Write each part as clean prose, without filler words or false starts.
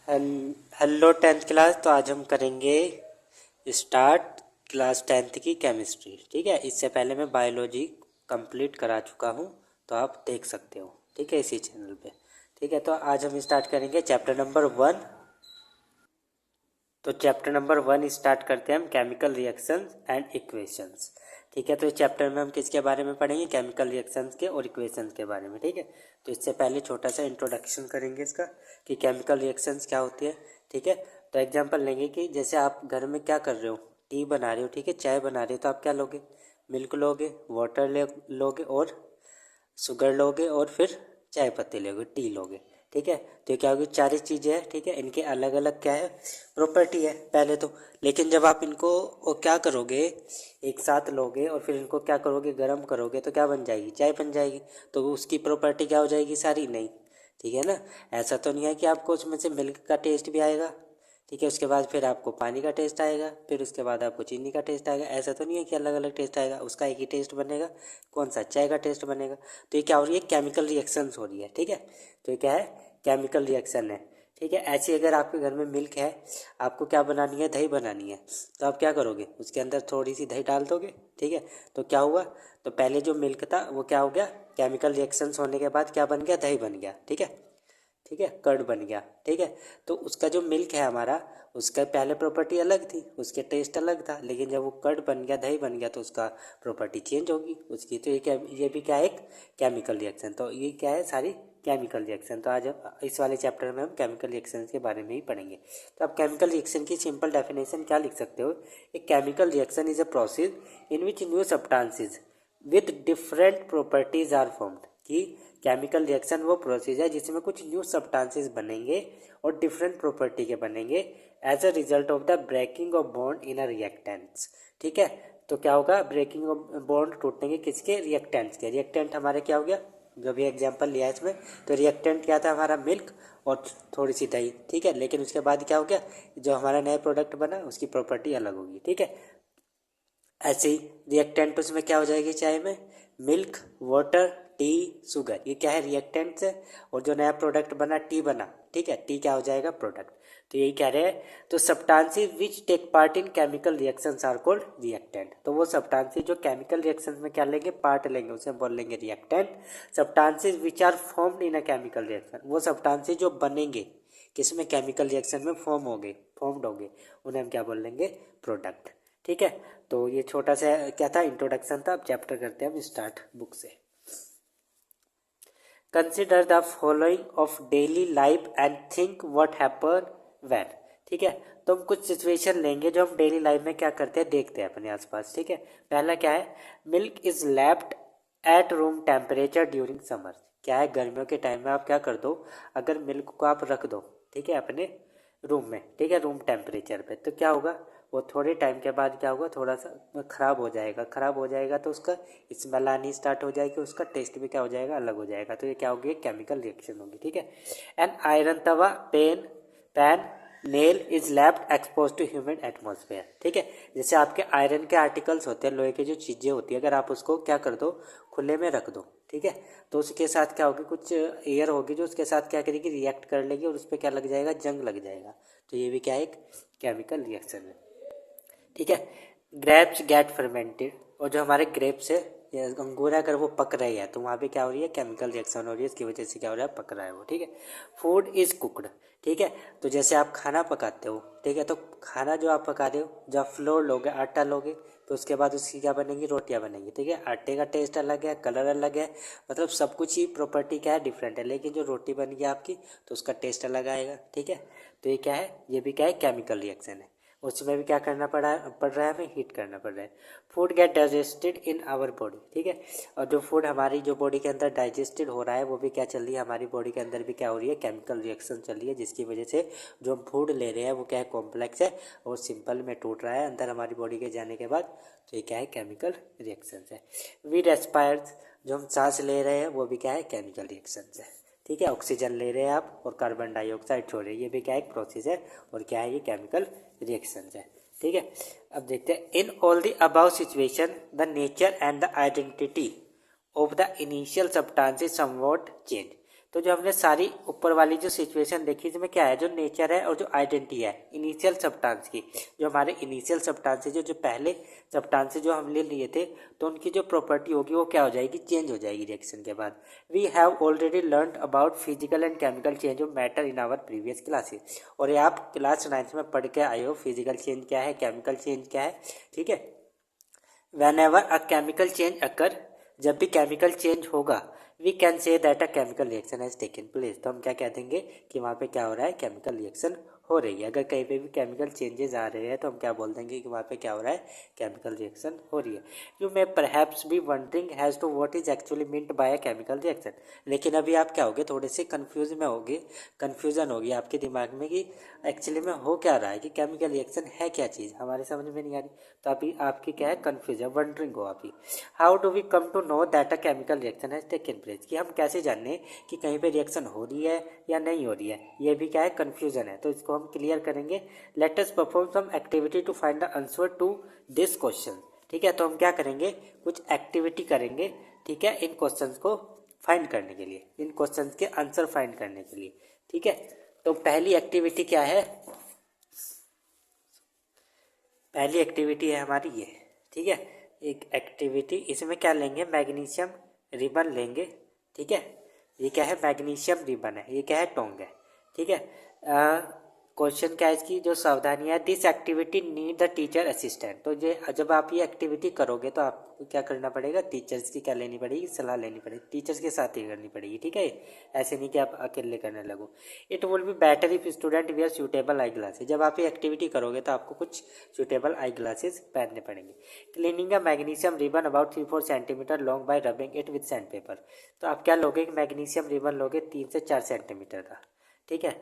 Hello tenth class. तो आज हम करेंगे स्टार्ट क्लास टेंथ की केमिस्ट्री। ठीक है, इससे पहले मैं बायोलॉजी कंप्लीट करा चुका हूँ, तो आप देख सकते हो। ठीक है, इसी चैनल पे। ठीक है, तो आज हम स्टार्ट करेंगे चैप्टर नंबर 1। तो चैप्टर नंबर 1 स्टार्ट करते हैं हम, केमिकल रिएक्शंस एंड इक्वेशंस। ठीक है, तो इस चैप्टर में हम किसके बारे में पढ़ेंगे? केमिकल रिएक्शंस के और इक्वेशंस के बारे में। ठीक है, तो इससे पहले छोटा सा इंट्रोडक्शन करेंगे इसका कि केमिकल रिएक्शंस क्या होती है। ठीक है, तो एग्जांपल लेंगे कि जैसे आप घर में क्या कर रहे हो, टी बना रहे हो। ठीक है, चाय बना रहे हो, तो आप क्या लोगे? मिल्क लोगे, वाटर लोगे और शुगर लोगे और फिर चाय पत्ती लोगे, टी लोगे। ठीक है, तो ये क्या होगी? चार ही चीज़ें हैं। ठीक है, इनके अलग अलग क्या है? प्रॉपर्टी है पहले तो। लेकिन जब आप इनको वो क्या करोगे, एक साथ लोगे और फिर इनको क्या करोगे? गर्म करोगे, तो क्या बन जाएगी? चाय बन जाएगी। तो उसकी प्रॉपर्टी क्या हो जाएगी? सारी नहीं। ठीक है ना? ऐसा तो नहीं है कि आपको उसमें से मिल्क का टेस्ट भी आएगा। ठीक है, उसके बाद फिर आपको पानी का टेस्ट आएगा, फिर उसके बाद आपको चीनी का टेस्ट आएगा। ऐसा तो नहीं है कि अलग अलग टेस्ट आएगा, उसका एक ही टेस्ट बनेगा। कौन सा? चाय का टेस्ट बनेगा। तो ये क्या हो रही है? केमिकल रिएक्शंस हो रही है। ठीक है, तो ये क्या है? केमिकल रिएक्शन है। ठीक है, ऐसे अगर आपके घर में मिल्क है, आपको क्या बनानी है? दही बनानी है। तो आप क्या करोगे? उसके अंदर थोड़ी सी दही डाल दोगे। ठीक है, तो क्या हुआ? तो पहले जो मिल्क था वो क्या हो गया? केमिकल रिएक्शंस होने के बाद क्या बन गया? दही बन गया। ठीक है, ठीक है, कर्ड बन गया। ठीक है, तो उसका जो मिल्क है हमारा, उसका पहले प्रॉपर्टी अलग थी, उसके टेस्ट अलग था। लेकिन जब वो कर्ड बन गया, दही बन गया, तो उसका प्रॉपर्टी चेंज होगी उसकी। तो ये भी क्या है? एक केमिकल रिएक्शन। तो ये क्या है? सारी केमिकल रिएक्शन। तो आज इस वाले चैप्टर में हम केमिकल रिएक्शन के बारे में ही पढ़ेंगे। तो आप केमिकल रिएक्शन की सिंपल डेफिनेशन क्या लिख सकते हो? एक chemical reaction is a process in which new substances with different properties are formed. कि केमिकल रिएक्शन वो प्रोसेस है जिसमें कुछ न्यू सब्सटेंसेस बनेंगे और डिफरेंट प्रॉपर्टी के बनेंगे as a result of the breaking of bond in a reactants. ठीक है, तो क्या होगा? ब्रेकिंग ऑफ बॉन्ड टूटेंगे किसके? रिएक्टेंट्स के। रिएक्टेंट हमारे क्या हो गया? जो भी एग्जांपल लिया है इसमें, तो रिएक्टेंट क्या था हमारा? मिल्क और थोड़ी सी दही। ठीक है, लेकिन उसके बाद क्या हो गया? जो हमारा नया प्रोडक्ट बना उसकी प्रॉपर्टी अलग होगी। ठीक है, ऐसे ही रिएक्टेंट उसमें क्या हो जाएगी? चाय में मिल्क, वाटर, टी, शुगर, ये क्या है? रिएक्टेंट्स है। और जो नया प्रोडक्ट बना, टी बना। ठीक है, टी क्या हो जाएगा? प्रोडक्ट। तो यही कह रहे हैं। तो substances which take part in chemical reactions are called reactant. तो वो सब्सटेंसेस जो केमिकल रिएक्शंस में क्या लेंगे? पार्ट लेंगे, उसे बोल लेंगे reactant. Substances which are formed in a chemical reaction, वो सब्सटेंसेस जो बनेंगे किसमें? केमिकल रिएक्शन में फॉर्म्ड होंगे, उन्हें हम क्या बोल लेंगे? प्रोडक्ट। ठीक है, तो ये छोटा सा क्या था? इंट्रोडक्शन था। अब चैप्टर करते हैं हम स्टार्ट बुक से। Consider the following of daily life and think what happen when. ठीक है, तो हम कुछ सिचुएशन लेंगे जो हम डेली लाइफ में क्या करते हैं, देखते हैं अपने आसपास। ठीक है, पहला क्या है? Milk is left at room temperature during summer. क्या है? गर्मियों के टाइम में आप क्या कर दो, अगर मिल्क को आप रख दो, ठीक है, अपने रूम में, ठीक है, रूम टेम्परेचर पे, तो क्या होगा? वो थोड़े टाइम के बाद क्या होगा? थोड़ा सा ख़राब हो जाएगा। ख़राब हो जाएगा तो उसका स्मेल आनी स्टार्ट हो जाएगी, उसका टेस्ट भी क्या हो जाएगा? अलग हो जाएगा। तो ये क्या होगी? केमिकल रिएक्शन होगी। ठीक है, एन आयरन तवा pan nail is left expose to human atmosphere. ठीक है, जैसे आपके आयरन के आर्टिकल्स होते हैं, लोहे की जो चीज़ें होती है, अगर आप उसको क्या कर दो? खुले में रख दो। ठीक है, तो उसके साथ क्या होगी? कुछ एयर होगी जो उसके साथ क्या करेगी? रिएक्ट कर लेगी और उस पर क्या लग जाएगा? जंग लग जाएगा। तो ये भी क्या है? एक केमिकल रिएक्शन है। ठीक है, ग्रेप्स गेट फर्मेंटेड, और जो हमारे ग्रेप्स है या अंगूर है, अगर वो पक रहे हैं तो वहाँ पे क्या हो रही है? केमिकल रिएक्शन हो रही है, इसकी वजह से क्या हो रहा है? पक रहा है वो। ठीक है, फूड इज कुकड। ठीक है, तो जैसे आप खाना पकाते हो, ठीक है, तो खाना जो आप पका रहे हो, जब फ्लोर लोगे, आटा लोगे, तो उसके बाद उसकी क्या बनेंगी? रोटियां बनेंगी। ठीक है, आटे का टेस्ट अलग है, कलर अलग है, मतलब सब कुछ ही प्रॉपर्टी क्या है? डिफरेंट है। लेकिन जो रोटी बन गई आपकी, तो उसका टेस्ट अलग आएगा। ठीक है, तो ये क्या है? ये भी क्या है? केमिकल रिएक्शन है। उसमें भी क्या करना पड़ रहा है? हमें हीट करना पड़ रहा है। Food get digested in our body. ठीक है, और जो फूड हमारी जो बॉडी के अंदर डाइजेस्टेड हो रहा है, वो भी क्या चल रही है? हमारी बॉडी के अंदर भी क्या हो रही है? केमिकल रिएक्शन चल रही है, जिसकी वजह से जो हम फूड ले रहे हैं वो क्या है? कॉम्प्लेक्स है और सिंपल में टूट रहा है अंदर हमारी बॉडी के जाने के बाद। तो ये क्या है? केमिकल रिएक्शन है। वी रेस्पायर्स, जो हम सांस ले रहे हैं, वो भी क्या है? केमिकल रिएक्शन है। ठीक है, ऑक्सीजन ले रहे हैं आप और कार्बन डाइऑक्साइड छोड़ रहे हैं, ये भी क्या एक प्रोसेस है और क्या है? ये केमिकल रिएक्शंस है। ठीक है, अब देखते हैं। In all the above situation the nature and the identity of the initial substances somewhat change. तो जो हमने सारी ऊपर वाली जो सिचुएशन देखी इसमें क्या है, जो नेचर है और जो आइडेंटिटी है इनिशियल सब्सटेंस की, जो हमारे इनिशियल सब्सटेंस है, जो पहले सब्सटेंस जो हम ले लिए थे, तो उनकी जो प्रॉपर्टी होगी वो क्या हो जाएगी, चेंज हो जाएगी रिएक्शन के बाद। We have already learn about physical and chemical change of matter in our previous classes. और ये आप क्लास 9th में पढ़ के आए हो, फिजिकल चेंज क्या है, केमिकल चेंज क्या है, ठीक है। Whenever a chemical change occur, जब भी केमिकल चेंज होगा, we can say that a chemical reaction has taken place, तो हम क्या कह देंगे कि वहाँ पे क्या हो रहा है, केमिकल रिएक्शन हो रही है। अगर कहीं पे भी केमिकल चेंजेस आ रहे हैं तो हम क्या बोल देंगे कि वहाँ पे क्या हो रहा है, केमिकल रिएक्शन हो रही है। You may perhaps be wondering has to what is actually meant by a chemical reaction. लेकिन अभी आप क्या होगे, थोड़े से कन्फ्यूजन होगी आपके दिमाग में कि एक्चुअली में हो क्या रहा है, कि केमिकल रिएक्शन है क्या चीज़, हमारे समझ में नहीं आ रही। तो अभी आपकी क्या है, कन्फ्यूजन, वंडरिंग हो अभी। How do we come to know that a chemical reaction has taken place, कि हम कैसे जाने कि कहीं पे रिएक्शन हो रही है या नहीं हो रही है, ये भी क्या है, कन्फ्यूजन है। तो इसको हम क्लियर करेंगे। Let us perform some activity to find the answer to this question, ठीक है। तो हम क्या करेंगे, कुछ एक्टिविटी करेंगे, ठीक है, इन क्वेश्चंस को फाइंड करने के लिए, इन क्वेश्चंस के आंसर फाइंड करने के लिए, ठीक है। तो पहली एक्टिविटी क्या है, पहली एक्टिविटी है हमारी ये, ठीक है। एक एक्टिविटी, इसमें क्या लेंगे, मैग्नीशियम रिबन लेंगे, ठीक है। ये क्या है, मैग्नीशियम रिबन है, ये क्या है, टोंग है, ठीक है। क्वेश्चन क्या है, इसकी जो सावधानी है, this activity need the teacher assistant. तो ये जब आप ये एक्टिविटी करोगे तो आपको क्या करना पड़ेगा, टीचर्स की क्या लेनी पड़ेगी, सलाह लेनी पड़ेगी, टीचर्स के साथ ही करनी पड़ेगी, ठीक है। ऐसे नहीं कि आप अकेले करने लगो। It will be better if student wear suitable eye glasses. जब आप ये एक्टिविटी करोगे तो आपको कुछ सूटेबल आई ग्लासेस पहनने पड़ेंगे। Cleaning a magnesium ribbon about 3-4 centimetre long bye rubbing it with sand paper. तो आप क्या लोगे, मैग्नीशियम रिबन लोगे 3 से 4 सेंटीमीटर का, ठीक है।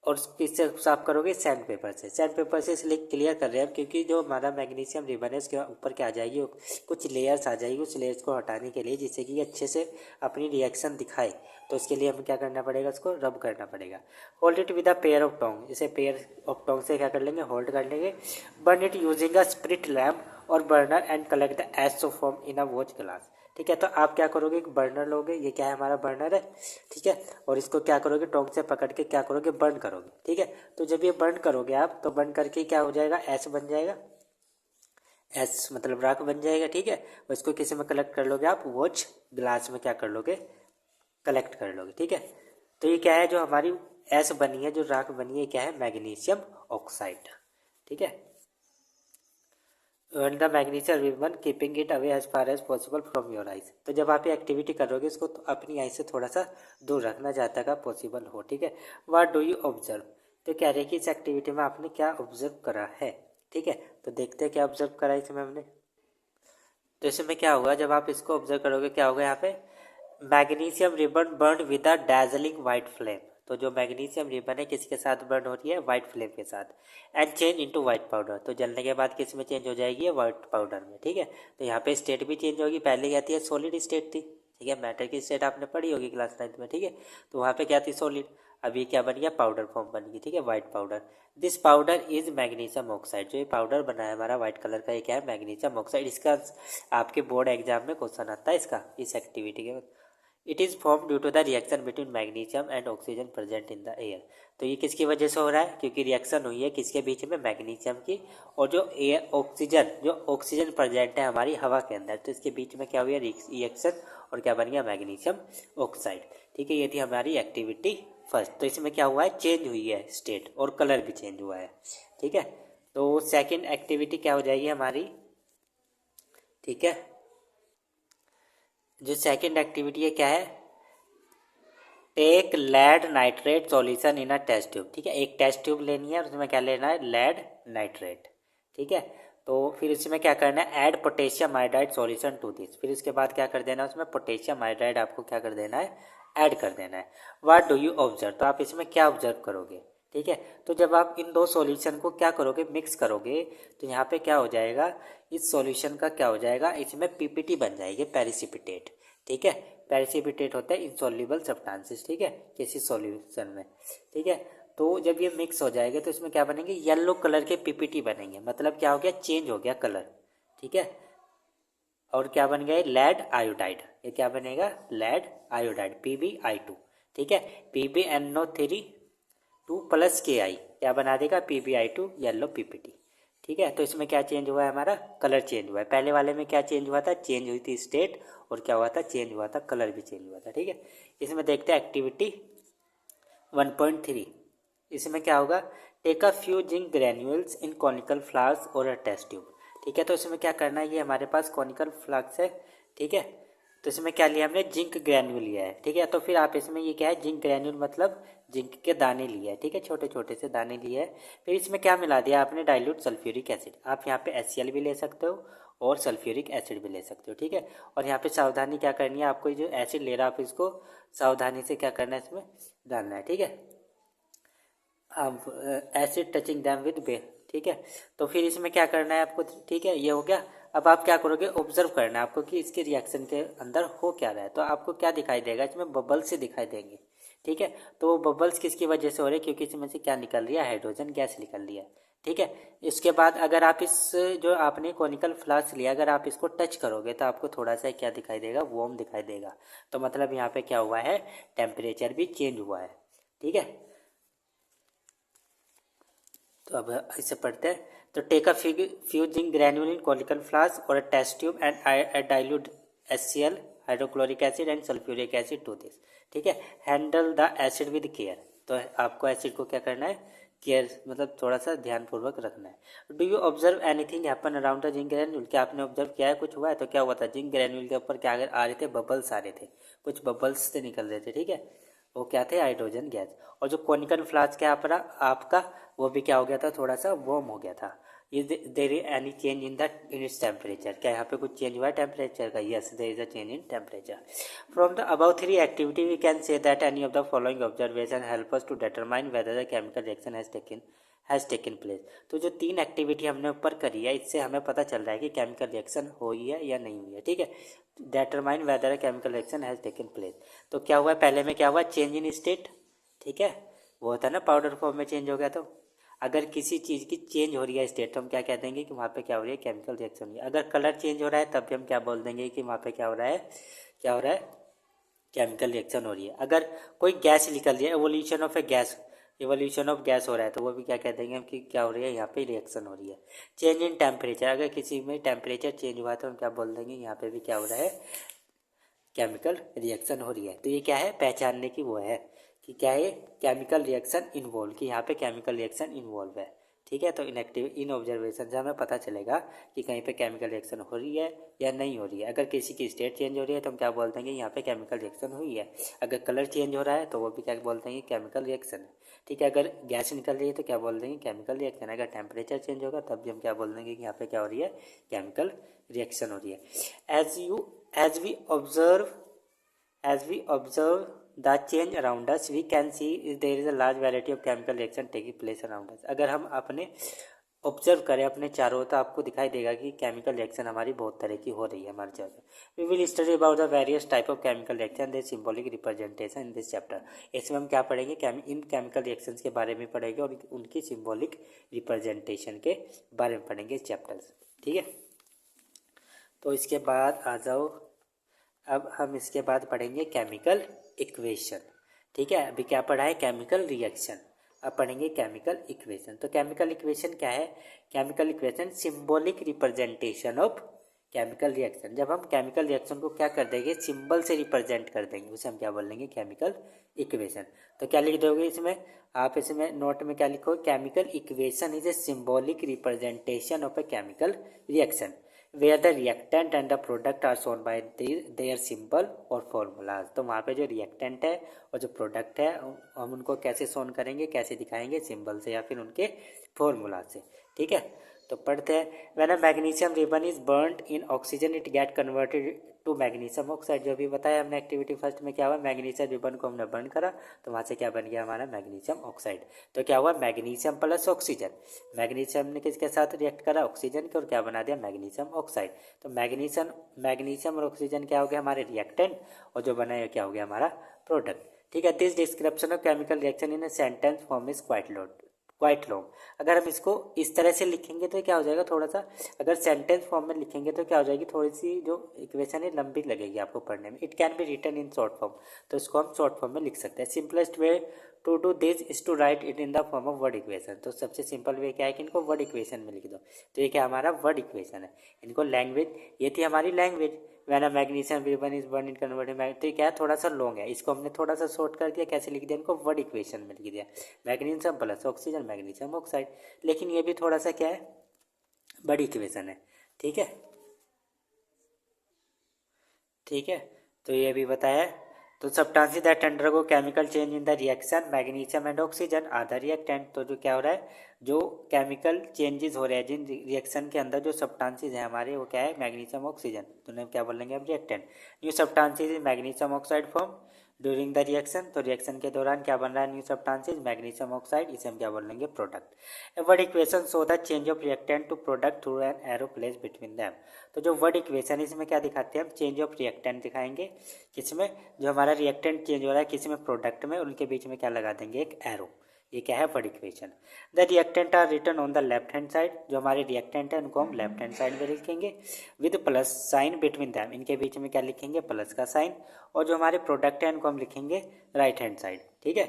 और किससे साफ करोगे, सैंड पेपर से। सैंड पेपर से इसलिए क्लियर कर रहे हैं क्योंकि जो हमारा मैग्नीशियम रिबन है उसके ऊपर क्या आ जाएगी, कुछ लेयर्स आ जाएगी, उस लेयर्स को हटाने के लिए, जिससे कि अच्छे से अपनी रिएक्शन दिखाए। तो उसके लिए हमें क्या करना पड़ेगा, उसको रब करना पड़ेगा। Hold it with a pair of tong, इसे पेयर ऑफ टोंग से क्या कर लेंगे, होल्ड कर लेंगे। Burn it using a spirit lamp और burner and collect the ash form in a watch glass, ठीक है। तो आप क्या करोगे, एक बर्नर लोगे, ये क्या है, हमारा बर्नर है, ठीक है। और इसको क्या करोगे, टोंग से पकड़ के क्या करोगे, बर्न करोगे, ठीक है। तो जब ये बर्न करोगे आप, तो बर्न करके क्या हो जाएगा, ऐश बन जाएगा, ऐश मतलब राख बन जाएगा, ठीक है। और इसको किसी में कलेक्ट कर लोगे आप, वॉच ग्लास में क्या कर लोगे, कलेक्ट कर लोगे, ठीक है। तो ये क्या है, जो हमारी ऐश बनी है, जो राख बनी है, क्या है, मैग्नीशियम ऑक्साइड, ठीक है। Burn the magnesium ribbon keeping it away as far as possible from your eyes. तो जब आप ये एक्टिविटी करोगे इसको तो अपनी आई से थोड़ा सा दूर रखना, जहाँ तक आप पॉसिबल हो, ठीक है। व्हाट डू यू ऑब्जर्व, तो कह रहे हैं कि इस एक्टिविटी में आपने क्या ऑब्जर्व करा है, ठीक है। तो देखते हैं क्या ऑब्जर्व करा इसमें हमने। तो इसमें क्या होगा, जब आप इसको ऑब्जर्व करोगे क्या होगा, यहाँ पे magnesium ribbon burn with a dazzling white flame. तो जो मैग्नीशियम रिबन है किसके साथ बर्न हो रही है, वाइट फ्लेम के साथ। And change into white powder, तो जलने के बाद किस में चेंज हो जाएगी, वाइट पाउडर में, ठीक है। तो यहाँ पे स्टेट भी चेंज होगी, पहले क्या थी, सॉलिड स्टेट थी, ठीक है। मैटर की स्टेट आपने पढ़ी होगी क्लास 9th में, ठीक है। तो वहाँ पे क्या थी, सॉलिड। अभी क्या बन गया, पाउडर फॉर्म बन गई, ठीक है, white powder. This powder is magnesium oxide, जो ये पाउडर बना है हमारा वाइट कलर का, ये क्या है, मैग्नीशियम ऑक्साइड। इसका आपके बोर्ड एग्जाम में क्वेश्चन आता है इसका, इस एक्टिविटी के। It is form due to the reaction between magnesium and oxygen present in the air. तो ये किसकी वजह से हो रहा है, क्योंकि रिएक्शन हुई है किसके बीच में, मैग्नीशियम की और जो एयर ऑक्सीजन प्रेजेंट है हमारी हवा के अंदर, तो इसके बीच में क्या हुई है, रिएक्शन, और क्या बन गया, मैग्नीशियम ऑक्साइड, ठीक है। ये थी हमारी एक्टिविटी फर्स्ट। तो इसमें क्या हुआ है, चेंज हुई है स्टेट और कलर भी चेंज हुआ है, ठीक है। तो सेकेंड एक्टिविटी क्या हो जाएगी हमारी, ठीक है। जो सेकेंड एक्टिविटी है क्या है, take lead nitrate solution in a test tube, ठीक है। एक टेस्ट ट्यूब लेनी है और उसमें क्या लेना है, लेड नाइट्रेट, ठीक है। तो फिर इसमें क्या करना है, add potassium iodide solution to this. फिर उसके बाद क्या कर देना है, उसमें पोटेशियम आयोडाइड आपको क्या कर देना है, ऐड कर देना है। व्हाट डू यू ऑब्जर्व, तो आप इसमें क्या ऑब्जर्व करोगे, ठीक है। तो जब आप इन दो सॉल्यूशन को क्या करोगे, मिक्स करोगे, तो यहाँ पे क्या हो जाएगा, इस सॉल्यूशन का क्या हो जाएगा, इसमें पीपीटी बन जाएगी, पेरिसिपिटेट, ठीक है। पेरिसिपिटेट होता है इनसॉल्युबल सब्सटेंसेस, ठीक है, किसी सॉल्यूशन में, ठीक है। तो जब ये मिक्स हो जाएगा तो इसमें क्या बनेंगे, येलो कलर के पीपीटी बनेंगे, मतलब क्या हो गया, चेंज हो गया कलर, ठीक है। और क्या बन गया, लेड आयोडाइड, ये क्या बनेगा, लेड आयोडाइड, PbI2, ठीक है। PbNO3 2 + Ki क्या बना देगा, PbI2 येलो PPT। ठीक है, तो इसमें क्या चेंज हुआ है, हमारा कलर चेंज हुआ है। पहले वाले में क्या चेंज हुआ था, चेंज हुई थी स्टेट, और क्या हुआ था, चेंज हुआ था कलर भी चेंज हुआ था। ठीक है, इसमें देखते हैं एक्टिविटी 1.3। इसमें क्या होगा, take a few zinc granules in conical flowers और अ टेस्ट ट्यूब। ठीक है, तो इसमें क्या करना है, ये हमारे पास कॉनिकल फ्लावर्स है। ठीक है, तो इसमें क्या लिया हमने, जिंक ग्रैन्यूल लिया है। ठीक है, तो फिर आप इसमें ये क्या है, जिंक ग्रैन्यूल मतलब जिंक के दाने लिए है। ठीक है, छोटे छोटे से दाने लिए है। फिर इसमें क्या मिला दिया आपने, डाइल्यूट सल्फ्यूरिक एसिड। आप यहाँ पे HCl भी ले सकते हो और सल्फ्यूरिक एसिड भी ले सकते हो। ठीक है, और यहाँ पे सावधानी क्या करनी है आपको, जो एसिड ले रहा है आप इसको सावधानी से क्या करना है, इसमें डालना है। ठीक है, एसिड टचिंग दैम विद बे। ठीक है, तो फिर इसमें क्या करना है आपको। ठीक है, ये हो गया। अब आप क्या करोगे, ऑब्जर्व करना है आपको कि इसके रिएक्शन के अंदर हो क्या रहा है। तो आपको क्या दिखाई देगा, इसमें बबल्स से दिखाई देंगे। ठीक है, तो वो बबल्स किसकी वजह से हो रहे हैं, क्योंकि इसमें से क्या निकल रही है, हाइड्रोजन गैस निकल रही है। ठीक है, इसके बाद अगर आप इस जो आपने कॉनिकल फ्लास्क लिया, अगर आप इसको टच करोगे तो आपको थोड़ा सा क्या दिखाई देगा, वार्म दिखाई देगा। तो मतलब यहाँ पे क्या हुआ है, टेम्परेचर भी चेंज हुआ है। ठीक है, तो अब इसे पढ़ते हैं। तो take a few zinc granule in conical flask और a test tube and dilute HCl hydrochloric acid and sulphuric acid to this. ठीक है, handle the acid with care. तो आपको एसिड को क्या करना है, केयर मतलब थोड़ा सा ध्यानपूर्वक रखना है। Do you observe anything happen around the zinc granule, क्या आपने ऑब्जर्व किया है, कुछ हुआ है। तो क्या हुआ था, जिंक ग्रैन्यूल के ऊपर क्या आ रहे थे, बबल्स आ रहे थे, कुछ बबल्स से निकल रहे थे। ठीक है, वो क्या थे, हाइड्रोजन गैस। और जो कॉनिकल फ्लास्क है आपका, वो भी क्या हो गया था, थोड़ा सा वार्म हो गया था। Is there any change in its temperature, क्या यहाँ पे कुछ चेंज हुआ है टेम्परेचर का, yes there is a change in temperature. From the above 3 activity we can say that any of the following observation help us to determine whether the chemical reaction has taken place. तो जो 3 activity हमने ऊपर करी है, इससे हमें पता चल रहा है कि केमिकल रिएक्शन हुई है या नहीं हुई है। ठीक है, determine whether a chemical reaction has taken place. तो क्या हुआ, पहले में क्या हुआ, चेंज इन स्टेट। ठीक है, वो होता है ना, पाउडर फॉर्म में चेंज हो गया। तो अगर किसी चीज़ की चेंज हो रही है स्टेट, तो हम क्या कह देंगे कि वहाँ पे क्या हो रही है, केमिकल रिएक्शन हो रही है। अगर कलर चेंज हो रहा है, तब भी हम क्या बोल देंगे कि वहाँ पे क्या हो रहा है, क्या हो रहा है, केमिकल रिएक्शन हो रही है। अगर कोई गैस निकल रही है, एवोल्यूशन ऑफ गैस हो रहा है, तो वो भी क्या कह देंगे हम कि क्या हो रही है, यहाँ पे रिएक्शन हो रही है। चेंज इन टेम्परेचर, अगर किसी में टेम्परेचर चेंज हुआ है तो हम क्या बोल देंगे, यहाँ पे भी क्या हो रहा है, केमिकल रिएक्शन हो रही है। तो ये क्या है, पहचानने की वो है कि क्या है, केमिकल रिएक्शन इन्वॉल्व, कि यहाँ पे केमिकल रिएक्शन इन्वॉल्व है। ठीक है, तो इन ऑब्जर्वेशन से हमें पता चलेगा कि कहीं पे केमिकल रिएक्शन हो रही है या नहीं हो रही है। अगर किसी की स्टेट चेंज हो रही है तो हम क्या बोल देंगे, यहाँ पे केमिकल रिएक्शन हुई है। अगर कलर चेंज हो रहा है तो वो भी क्या बोल देंगे, केमिकल रिएक्शन है। ठीक है, अगर गैस निकल रही है तो क्या बोल देंगे, केमिकल रिएक्शन। अगर टेम्परेचर चेंज होगा तब भी हम क्या बोल देंगे कि यहाँ पे क्या हो रही है, केमिकल रिएक्शन हो रही है। As we observe As we observe the change around us, we can see there is a large variety of chemical reaction taking place around us. अगर हम अपने ऑब्जर्व करें अपने चारों, तो आपको दिखाई देगा कि केमिकल रिएक्शन हमारी बहुत तरह की हो रही है हमारे चारों। We will study about the various type of chemical reaction their symbolic representation in this chapter. इसमें हम क्या पढ़ेंगे, इन केमिकल रिएक्शंस के बारे में पढ़ेंगे और उनकी सिंबॉलिक रिप्रेजेंटेशन के बारे में पढ़ेंगे इस चैप्टर से। ठीक है, तो इसके बाद आ जाओ, अब हम इसके बाद पढ़ेंगे केमिकल इक्वेशन। ठीक है, अभी क्या पढ़ा है, केमिकल रिएक्शन, अब पढ़ेंगे केमिकल इक्वेशन। तो केमिकल इक्वेशन क्या है, chemical equation symbolic representation of chemical reaction. जब हम केमिकल रिएक्शन को क्या कर देंगे, सिंबल से रिप्रेजेंट कर देंगे, उसे हम क्या बोल देंगे, केमिकल इक्वेशन। तो क्या लिख दोगे इसमें, आप इसमें नोट में क्या लिखो, chemical equation is a symbolic representation of a chemical reaction where the reactant and the product are shown by their symbol और formulas। तो वहाँ पे जो रिएक्टेंट है और जो प्रोडक्ट है, हम उनको कैसे शोन करेंगे, कैसे दिखाएंगे, सिंबल से या फिर उनके फॉर्मूला से। ठीक है, तो पढ़ते हैं। When a magnesium ribbon is burned in oxygen it get converted to magnesium oxide. जो भी बताया हमने एक्टिविटी फर्स्ट में, क्या हुआ, मैग्नीशियम रिबन को हमने बर्न करा तो वहाँ से क्या बन गया हमारा, मैग्नीशियम ऑक्साइड। तो क्या हुआ, मैग्नीशियम प्लस ऑक्सीजन, मैग्नीशियम ने किसके साथ रिएक्ट करा, ऑक्सीजन के, और क्या बना दिया, मैग्नीशियम ऑक्साइड। तो मैग्नीशियम और ऑक्सीजन क्या हो गया, हमारे रिएक्टेंट, और जो बना है क्या हो गया, हमारा प्रोडक्ट। ठीक है, this description of chemical reaction in a sentence form is quite quite long. अगर हम इसको इस तरह से लिखेंगे तो क्या हो जाएगा, थोड़ा सा अगर सेंटेंस फॉर्म में लिखेंगे तो क्या हो जाएगी, थोड़ी सी जो इक्वेशन है लंबी लगेगी आपको पढ़ने में। It can be written in short form, तो इसको हम शॉर्ट फॉर्म में लिख सकते हैं। Simplest way to do this is to write it in the form of word equation. तो सबसे सिंपल वे क्या है कि इनको वर्ड इक्वेशन में लिख दो। तो ये क्या हमारा वर्ड इक्वेशन है। इनको लैंग्वेज, ये थी हमारी language, when a magnesium ribbon is burn in converted magnesium. तो ये क्या है, थोड़ा सा लॉन्ग है, इसको हमने थोड़ा सा शॉर्ट कर दिया। कैसे लिख दिया, इनको वर्ड इक्वेशन में लिख दिया, magnesium plus oxygen magnesium oxide. लेकिन ये भी थोड़ा सा क्या है, बड़ी इक्वेशन है। ठीक है, ठीक है, तो ये भी बताया। तो substances that undergo chemical change in the reaction magnesium and oxygen are the reactant. तो जो क्या हो रहा है, जो केमिकल चेंजेस हो रहे हैं जिन रिएक्शन के अंदर जो सब्सटेंसेस हैं हमारे, वो क्या है, मैग्नीशियम ऑक्सीजन, तो उन्हें क्या बोलेंगे हम, reactant. New substances in magnesium oxide form during the reaction. तो रिएक्शन के दौरान क्या बन रहा है, न्यू सब्सटेंसेस मैग्नीशियम ऑक्साइड, इसे हम क्या बोलेंगे, product. Word equation so the change of reactant to product through an arrow place between them. तो जो वर्ड इक्वेशन इसमें क्या दिखाते हैं हम, चेंज ऑफ रिएक्टेंट दिखाएंगे, किसमें, जो हमारा रिएक्टेंट चेंज हो रहा है किसमें, प्रोडक्ट में, उनके बीच में क्या लगा देंगे, एक एरो। ये क्या है, word equation. The reactant are written on the left hand side. जो हमारे रिएक्टेंट है उनको हम लेफ्ट हैंड साइड में लिखेंगे with plus sign between them, इनके बीच में क्या लिखेंगे, प्लस का साइन। और जो हमारे प्रोडक्ट है उनको हम लिखेंगे राइट हैंड साइड। ठीक है,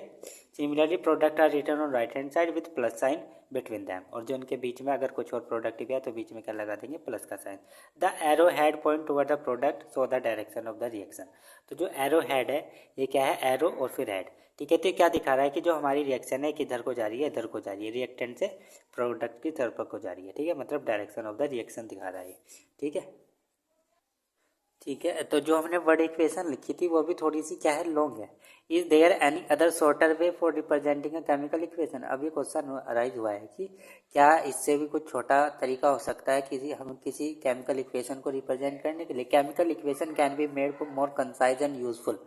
similarly product are written on right hand side with plus sign between them. और जो उनके बीच में अगर कुछ और प्रोडक्ट भी है तो बीच में क्या लगा देंगे, प्लस का sign. The arrow head point toward the product so the direction of the reaction. तो जो एरो हेड है, ये क्या है, एरो और फिर हेड। ठीक है, तो क्या दिखा रहा है कि जो हमारी रिएक्शन है किधर को जा रही है, इधर को जा रही है, रिएक्टेंट से प्रोडक्ट की तरफ को जा रही है। ठीक है, मतलब डायरेक्शन ऑफ द रिएक्शन दिखा रहा है। ठीक है, ठीक है, तो जो हमने वर्ड इक्वेशन लिखी थी वो भी थोड़ी सी क्या है, लॉन्ग है। Is there any other shorter way for representing a chemical equation. अब ये क्वेश्चन अराइज हुआ है कि क्या इससे भी कुछ छोटा तरीका हो सकता है किसी केमिकल इक्वेशन को रिप्रेजेंट करने के लिए। Chemical equation can be made more concise and useful.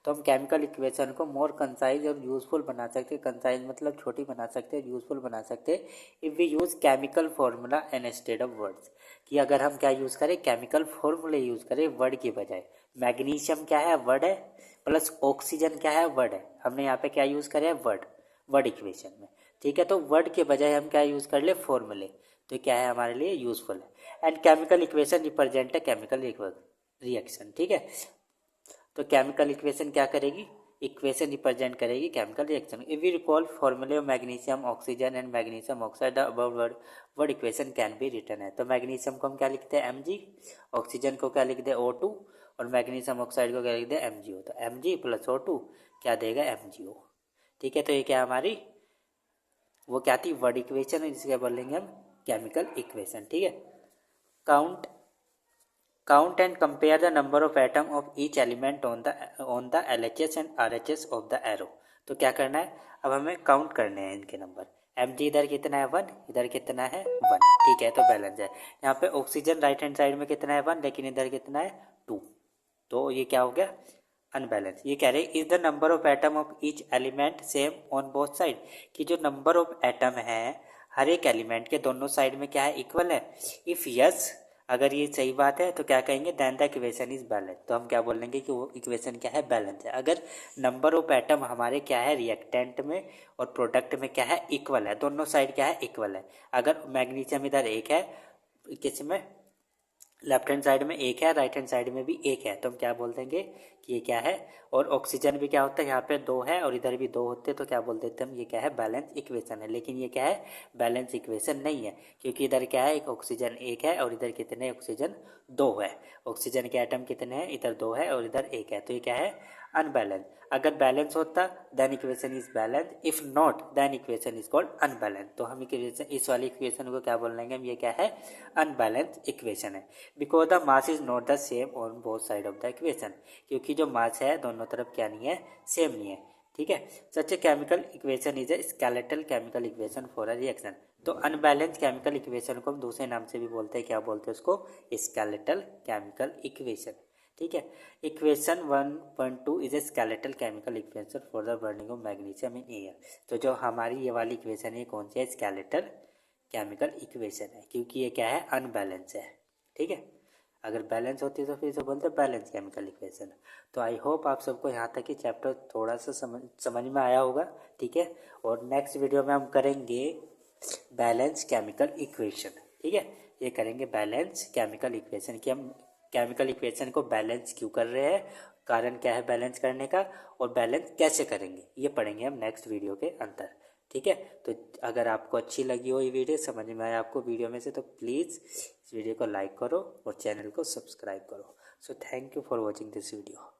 तो हम केमिकल इक्वेशन को मोर कंसाइज और यूजफुल बना सकते हैं। कंसाइज मतलब छोटी बना सकते हैं, यूजफुल बना सकते हैं if we use chemical formula instead of words. कि अगर हम क्या यूज़ करें, केमिकल फॉर्मूले यूज़ करें वर्ड की बजाय। मैग्नीशियम क्या है, वर्ड है, प्लस ऑक्सीजन क्या है, वर्ड है। हमने यहाँ पे क्या यूज़ करे है, वर्ड, वर्ड इक्वेशन में। ठीक है, तो वर्ड के बजाय हम क्या यूज़ कर ले, फॉर्मूले। तो क्या है हमारे लिए यूजफुल है। एंड केमिकल इक्वेशन रिप्रेजेंट है केमिकल रिएक्शन। ठीक है, तो केमिकल इक्वेशन क्या करेगी, इक्वेशन रिप्रेजेंट करेगी chemical reaction. If we recall फॉर्मूले of magnesium oxygen and magnesium oxide, the above word equation can be written है। तो मैग्नीशियम को हम क्या लिखते हैं, Mg, ऑक्सीजन को क्या लिखते हैं, O2, और मैग्नीशियम ऑक्साइड को क्या लिखते हैं, MgO। तो Mg प्लस O2 क्या देगा, MgO। ठीक है, तो ये क्या हमारी वो क्या थी, वर्ड इक्वेशन, जिसके बोलेंगे हम केमिकल इक्वेशन। ठीक है, count Count and compare the number of atom of each element on the LHS and RHS of the arrow। तो क्या करना है, अब हमें काउंट करने हैं इनके नंबर। Mg इधर कितना है 1, इधर कितना है 1। ठीक है, तो बैलेंस है। यहाँ पे ऑक्सीजन राइट हैंड साइड में कितना है 1, लेकिन इधर कितना है 2, तो ये क्या हो गया, अनबैलेंस। ये कह रहे is the number of atom of each element same on both side. कि जो नंबर ऑफ एटम है हर एक एलिमेंट के दोनों साइड में क्या है, इक्वल है। इफ़ यस, अगर ये सही बात है तो क्या कहेंगे, then the equation is balance. तो हम क्या बोलेंगे कि वो इक्वेशन क्या है, बैलेंस है। अगर नंबर ऑफ एटम हमारे क्या है, रिएक्टेंट में और प्रोडक्ट में क्या है, इक्वल है, दोनों साइड क्या है, इक्वल है। अगर मैग्नीशियम इधर एक है, किस में, लेफ्ट हैंड साइड में एक है, राइट हैंड साइड में भी एक है, तो हम क्या बोल देंगे कि ये क्या है। और ऑक्सीजन भी क्या होता है, यहाँ पे 2 है और इधर भी 2 होते, तो क्या बोल देते हम, ये क्या है, बैलेंस इक्वेशन है। लेकिन ये क्या है, बैलेंस इक्वेशन नहीं है, क्योंकि इधर क्या है, एक ऑक्सीजन एक है और इधर कितने ऑक्सीजन 2 है। ऑक्सीजन के एटम कितने हैं, इधर 2 है और इधर 1 है, तो ये क्या है, अनबैलेंस। अगर बैलेंस होता then equation is balance, if not then equation is called unbalance. तो हम इक्वेशन, इस वाली इक्वेशन को क्या बोल लेंगे हम, ये क्या है, अनबैलेंस इक्वेशन है। Because the mass is not the same on both side of the equation. क्योंकि जो मास है दोनों तरफ क्या नहीं है, सेम नहीं है। ठीक है, such a chemical equation is a skeletal chemical equation for a reaction. तो अनबैलेंस केमिकल इक्वेशन को हम दूसरे नाम से भी बोलते हैं, क्या बोलते हैं उसको, स्केलेटल केमिकल इक्वेशन। ठीक है, equation 1.2 is a skeletal chemical equation for the burning of magnesium in air. तो जो हमारी ये वाली इक्वेशन है कौन सी है, स्केलेटल केमिकल इक्वेशन है, क्योंकि ये क्या है, अनबैलेंस है। ठीक है, अगर बैलेंस होती है तो फिर से बोलते हैं बैलेंस केमिकल इक्वेशन। तो आई होप आप सबको यहाँ तक ही चैप्टर थोड़ा सा समझ में आया होगा, ठीक है। और नेक्स्ट वीडियो में हम करेंगे बैलेंस केमिकल इक्वेशन, ठीक है। ये करेंगे बैलेंस केमिकल इक्वेशन कि हम केमिकल इक्वेशन को बैलेंस क्यों कर रहे हैं, कारण क्या है बैलेंस करने का, और बैलेंस कैसे करेंगे, ये पढ़ेंगे हम नेक्स्ट वीडियो के अंदर, ठीक है। तो अगर आपको अच्छी लगी हो ये वीडियो, समझ में आया आपको वीडियो में से, तो प्लीज़ इस वीडियो को लाइक करो और चैनल को सब्सक्राइब करो। So thank you for watching this video.